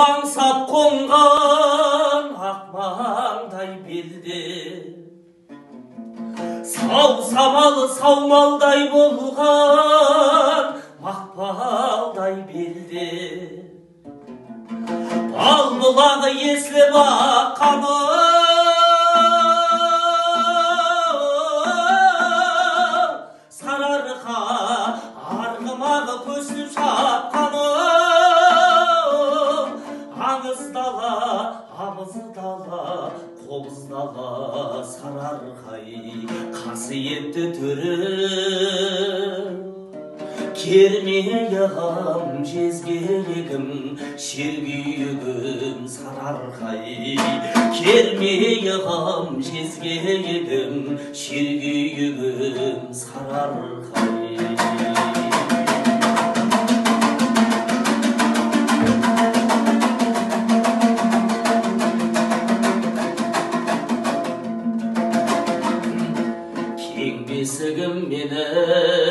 аңсап қонған ақмаңдай белде сау самалы саумалдай болған мақпалдай белде бал бұлағы есіліп аққаны сарыарқа арғымағы көсіліп шапқаны аңыз дала амыз дала қобыз дала сарыарқай қасиетті түрі кермейғам жезгегім шергүйігім сарыарқай кермейғам жезгегім шергүйігім сарыарқай кең бесігім менің